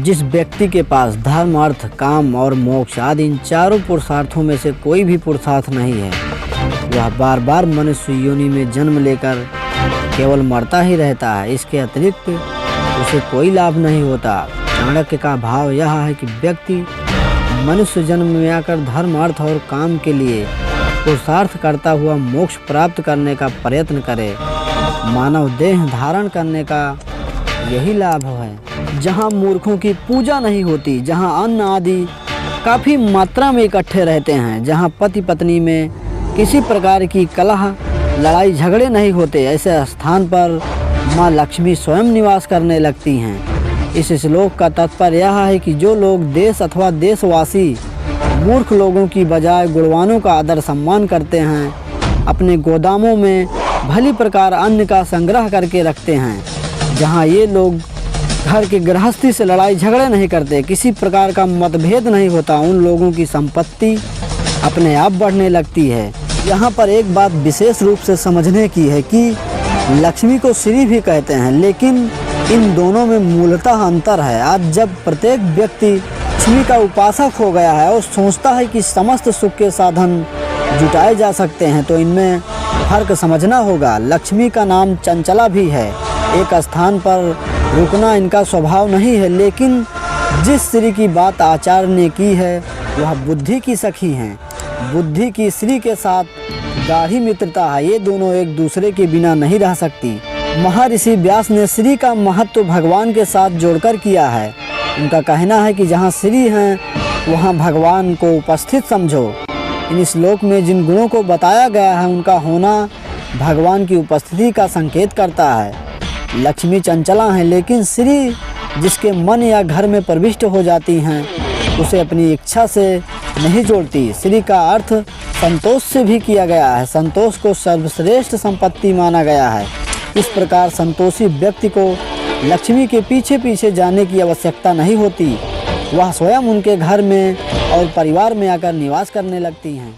जिस व्यक्ति के पास धर्म, अर्थ, काम और मोक्ष आदि इन चारों पुरुषार्थों में से कोई भी पुरुषार्थ नहीं है, वह बार बार मनुष्य योनि में जन्म लेकर केवल मरता ही रहता है। इसके अतिरिक्त उसे कोई लाभ नहीं होता। चाणक्य का भाव यह है कि व्यक्ति मनुष्य जन्म में आकर धर्म, अर्थ और काम के लिए पुरुषार्थ करता हुआ मोक्ष प्राप्त करने का प्रयत्न करे। मानव देह धारण करने का यही लाभ है। जहाँ मूर्खों की पूजा नहीं होती, जहाँ अन्न आदि काफ़ी मात्रा में इकट्ठे रहते हैं, जहाँ पति पत्नी में किसी प्रकार की कलह, लड़ाई झगड़े नहीं होते, ऐसे स्थान पर माँ लक्ष्मी स्वयं निवास करने लगती हैं। इस श्लोक का तात्पर्य यह है कि जो लोग देश अथवा देशवासी मूर्ख लोगों की बजाय गुणवानों का आदर सम्मान करते हैं, अपने गोदामों में भली प्रकार अन्न का संग्रह करके रखते हैं, जहाँ ये लोग घर की गृहस्थी से लड़ाई झगड़े नहीं करते, किसी प्रकार का मतभेद नहीं होता, उन लोगों की संपत्ति अपने आप बढ़ने लगती है। यहाँ पर एक बात विशेष रूप से समझने की है कि लक्ष्मी को श्री भी कहते हैं, लेकिन इन दोनों में मूलतः अंतर है। आज जब प्रत्येक व्यक्ति लक्ष्मी का उपासक हो गया है और सोचता है कि समस्त सुख के साधन जुटाए जा सकते हैं, तो इनमें फर्क समझना होगा। लक्ष्मी का नाम चंचला भी है, एक स्थान पर रुकना इनका स्वभाव नहीं है, लेकिन जिस श्री की बात आचार्य ने की है वह बुद्धि की सखी हैं। बुद्धि की श्री के साथ गाढ़ी मित्रता है, ये दोनों एक दूसरे के बिना नहीं रह सकती। महर्षि व्यास ने श्री का महत्व भगवान के साथ जोड़कर किया है। उनका कहना है कि जहाँ श्री हैं वहाँ भगवान को उपस्थित समझो। इन श्लोक में जिन गुणों को बताया गया है उनका होना भगवान की उपस्थिति का संकेत करता है। लक्ष्मी चंचला हैं, लेकिन श्री जिसके मन या घर में प्रविष्ट हो जाती हैं उसे अपनी इच्छा से नहीं जोड़ती। श्री का अर्थ संतोष से भी किया गया है। संतोष को सर्वश्रेष्ठ संपत्ति माना गया है। इस प्रकार संतोषी व्यक्ति को लक्ष्मी के पीछे पीछे जाने की आवश्यकता नहीं होती, वह स्वयं उनके घर में और परिवार में आकर निवास करने लगती हैं।